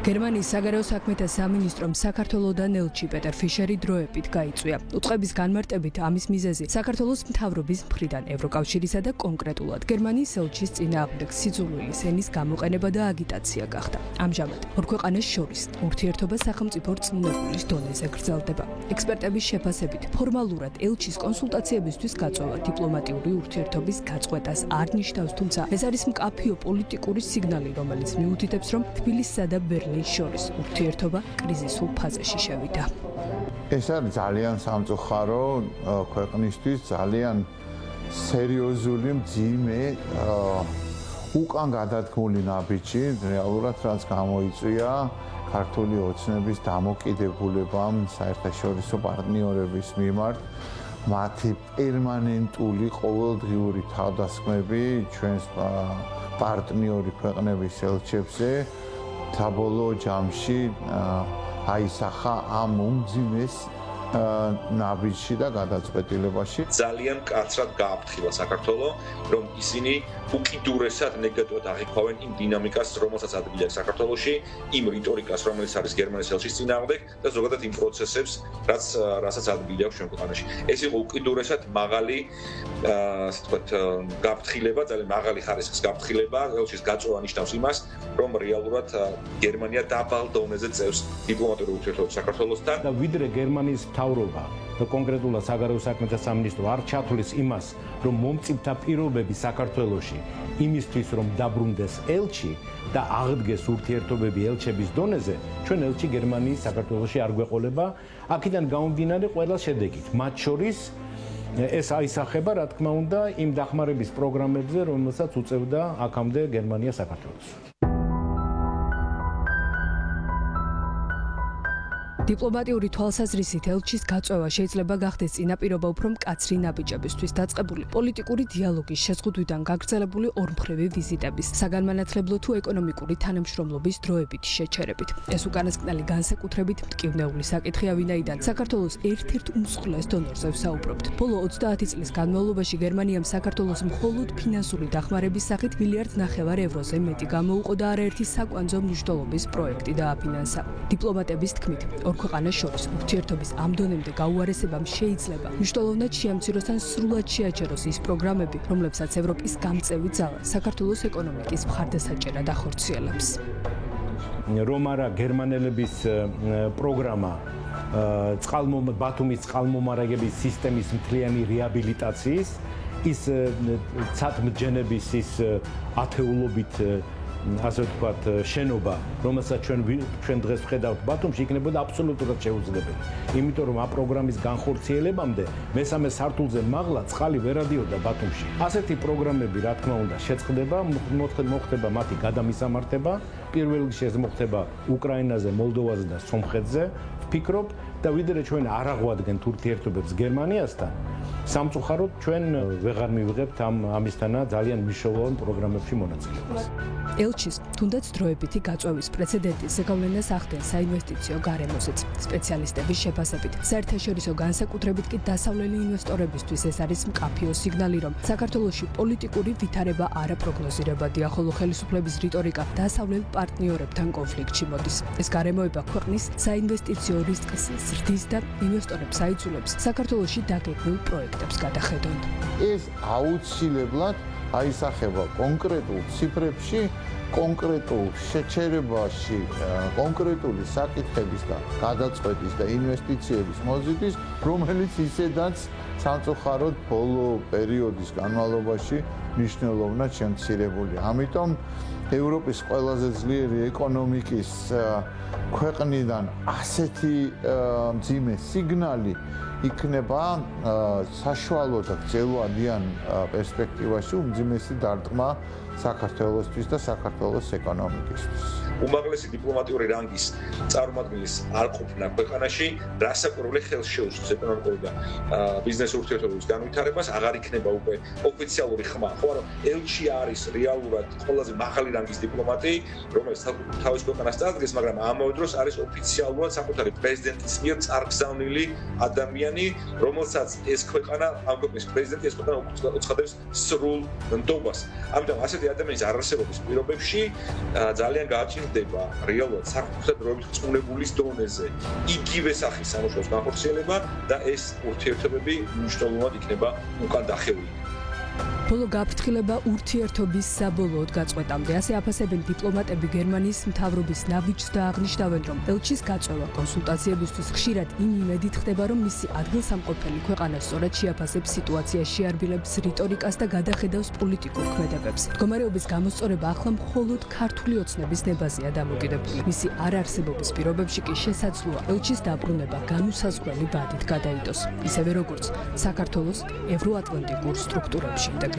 გერმანიის საგარეო საქმეთა სამინისტრომ საქართველოდან ელჩი პეტერ ფიშერი დროებით გაიწვია. უწყების განმარტებით ამის მიზეზი საქართველოს მთავრობის მხრიდან ევროკავშირისა და კონკრეტულად გერმანიის ელჩის წინააღმდეგ სიძულვილის ენის გამოყენება და აგიტაცია გახდა. ამჟამად ორ ქვეყანას შორის ურთიერთობა სახელმწიფო რწმუნებულის დონეზე გრძელდება. ექსპერტების შეფასებით ფორმალურად ელჩის კონსულტაციებისთვის გაწვევა დიპლომატიური ურთიერთობის გაწყვეტას არ ნიშნავს, თუმცა ეს არის მკაფიო პოლიტიკური სიგნალი, რომელიც მიუთითებს, რომ თბილისსა და ბერლინის შორის ურთიერთობა კრიზისულ ფაზაში შევიდა. ეს არის ძალიან სამწუხარო ქვეყნისთვის, ძალიან სერიოზული მძიმე უკან გადადგმული ნაბიჯი, რეალურად რაც გამოიწვია ქართული ოცნების დამოკიდებულებამ საერთაშორისო პარტნიორების მიმართ, მათი პერმანენტული ყოველდღიური თავდასხმები ჩვენს პარტნიორი ქვეყნების ელჩებზე საბოლოო ჯამში აისახა ამ უმძიმეს ნაბიჯში და გადაწყვეტილებაში. ძალიან მკაცრად გააფრთხილა საქართველო, რომ ისინი უკიდურესად ნეგატიურად აღიქვავენ იმ დინამიკას, რომელსაც ადგილი აქვს საქართველოში, იმ რიტორიკას, რომელიც არის გერმანიის ელჩის წინააღმდეგ და ზოგადად იმ პროცესებს, რასაც ადგილი აქვს ჩვენ ქვეყანაში. ეს იყო უკიდურესად მაღალი, ასე ვთქვათ, გაფრთხილება, ძალიან მაღალი ხარისხის გაფრთხილება. ელჩის გაწვევა ნიშნავს იმას, რომ რეალურად გერმანია დაბალ დონეზე წევს დიპლომატიურ ურთიერთობებს საქართველოსთან და ვიდრე გერმანიის მთავრობა და კონკრეტულად საგარეო საქმეთა სამინისტრო არ ჩათვლის იმას, რომ მომწიფთა პირობები საქართველოში იმისთვის, რომ დაბრუნდეს ელჩი და აღდგეს ურთიერთობები ელჩების დონეზე, ჩვენ ელჩი გერმანიის საქართველოში არ გვეყოლება. აქედან გამომდინარე ყველა შედეგით, მათ შორის ეს აისახება, რა თქმა უნდა, იმ დახმარების პროგრამებზე, რომელსაც უწევდა აქამდე გერმანია საქართველოს. დიპლომატიური თვალსაზრისით ელჩის გაწვევა შეიძლება გახდეს წინაპირობა უფრო მკაცრი ნაბიჯებისთვის დაწყებული პოლიტიკური დიალოგის შეზღუდვიდან გაგრძელებული ორმხრივი ვიზიტების, საგანმანათლებლო თუ ეკონომიკური თანამშრომლობის დროებითი შეჩერებით. ეს უკანასკნელი განსაკუთრებით მტკივნეული საკითხია, ვინაიდან საქართველოს ერთ-ერთ უმსხვილეს დონორზე ვსაუბრობთ. ბოლო 30 წლის განმავლობაში გერმანიამ საქართველოს მხოლოდ ფინანსური დახმარების სახით 1,5 მილიარდ ევროზე მეტი გამოუყო და არაერთი საკვანძო მნიშვნელობის პროექტი დააფინანსა. დიპლომატების თქმით, ქვეყანას შორის ურთიერთობის ამ დონემდე გაუარესებამ შეიძლება მნიშვნელოვნად შეამციროს ან სრულად შეაჩეროს ის პროგრამები, რომლებსაც ევროპის გამწევი ძალა საქართველოს ეკონომიკის მხარდასაჭერად ახორციელებს. რომ არა გერმანელების პროგრამა ბათუმის წყალმომარაგების სისტემის მთლიანი რეაბილიტაციის, ის ცათმჯენების ის ათეულობით ასე ვთქვათ, შენობა, რომელსაც ჩვენ დღეს ვხედავთ ბათუმში, იქნებოდა აბსოლუტურად შეუძლებელი. იმიტომ რომ ამ პროგრამის განხორციელებამდე მესამე სართულზე მაღლა წყალი ვერ ადიოდა ბათუმში. ასეთი პროგრამები, რა თქმა უნდა, შეწყდება, მოხდება მათი გადამისამართება, პირველ რიგში ეს მოხდება უკრაინაზე, მოლდოვაზე და სომხეთზე. ვფიქრობ და ვიდრე ჩვენ არ აღვადგენთ ურთიერთობებს გერმანიასთან, სამწუხაროდ ჩვენ ვეღარ მივიღებთ ამისთანა ძალიან მნიშვნელოვან პროგრამებში მონაწილეობას. ელჩის თუნდაც დროებითი გაწვევის პრეცედენტი ზეგავლენას ახდენს საინვესტიციო გარემოსიც. სპეციალისტების შეფასებით, საერთაშორისო განსაკუთრებით კი დასავლელი ინვესტორებისთვის ეს არის მკაფიო სიგნალი, რომ საქართველოში პოლიტიკური ვითარება არაპროგნოზირებადია, ხოლო ხელისუფლების რიტორიკა დასავლელ პარტნიორებთან კონფლიქტში მოდის. ეს გარემოება ქვეყნის საინვესტიციო რისკს ზრდის და ინვესტორებს აიძულებს საქართველოში დაგეგმილ პროექტებს გადახედონ. ეს აუცილებლად აისახება კონკრეტულ ციფრებში, კონკრეტულ შეჩერებაში, კონკრეტული საკითხების და გადაწყვეტის და ინვესტიციების მოზიდის, რომელიც ისედაც სამწუხაროდ ბოლო პერიოდის განმავლობაში მნიშვნელოვნად შემცირებულია. ამიტომ ევროპის ყველაზე ძლიერი ეკონომიკის ქვეყნიდან ასეთი მძიმე სიგნალი იქნება საშუალო და გრძელვადიან პერსპექტივაში უმძიმესი დარტყმა საქართველოსთვის და საქართველოს ეკონომიკისთვის. უმაღლესი დიპლომატიური რანგის წარმომადგენლის არ ყოფნა ქვეყანაში რასაკვირველი ხელს შეუწყობს ეკონომიკური და ბიზნეს ურთიერთობების განვითარებას, აღარ იქნება უკვე ოფიციალური ხმა, ხო არა, ელჩი არის რეალურად ყველაზე მაღალი რანგის დიპლომატი, რომელიც თავის ქვეყანას წარდგეს, მაგრამ ამავე დროს არის ოფიციალურად საკუთარი პრეზიდენტის მიერ წარგზავნილი ადამიანი ადამიანი, რომელსაც ეს ქვეყანა, ამ ქვეყნის პრეზიდენტი ეს ქვეყანა უცხადებს სრულ ნდობას. ამიტომ ასეთი ადამიანის არარსებობის პირობებში ძალიან გააჩნდება რეალურად საფრთხე დროებით რწმუნებულის დონეზე იგივე სახის სამუშაოს განხორციელება და ეს ურთიერთობები მნიშვნელოვნად იქნება უკან დახეული. ბოლო გაფრთხილება ურთიერთობის საბოლოოდ გაწყვეტამდე. ასე აფასებენ დიპლომატები გერმანიის მთავრობის ნაბიჯს და აღნიშნავენ, რომ ელჩის გაწვევა კონსულტაციებისთვის ხშირად იმ იმედით ხდება, რომ მისი ადგილსამყოფელი ქვეყანა სწორად შეაფასებს სიტუაციას, შეარბილებს რიტორიკას და გადახედავს პოლიტიკურ ქმედებებს. მდგომარეობის გამოსწორება ახლა მხოლოდ ქართული ოცნების ნებაზეა დამოკიდებული. მისი არარსებობის პირობებში კი შესაძლოა ელჩის დაბრუნება განუსაზღვრელი ვადით გადაიდოს, ისევე როგორც საქართველოს ევროატლანტიკურ სტრუქტურებში ინტეგრაცია.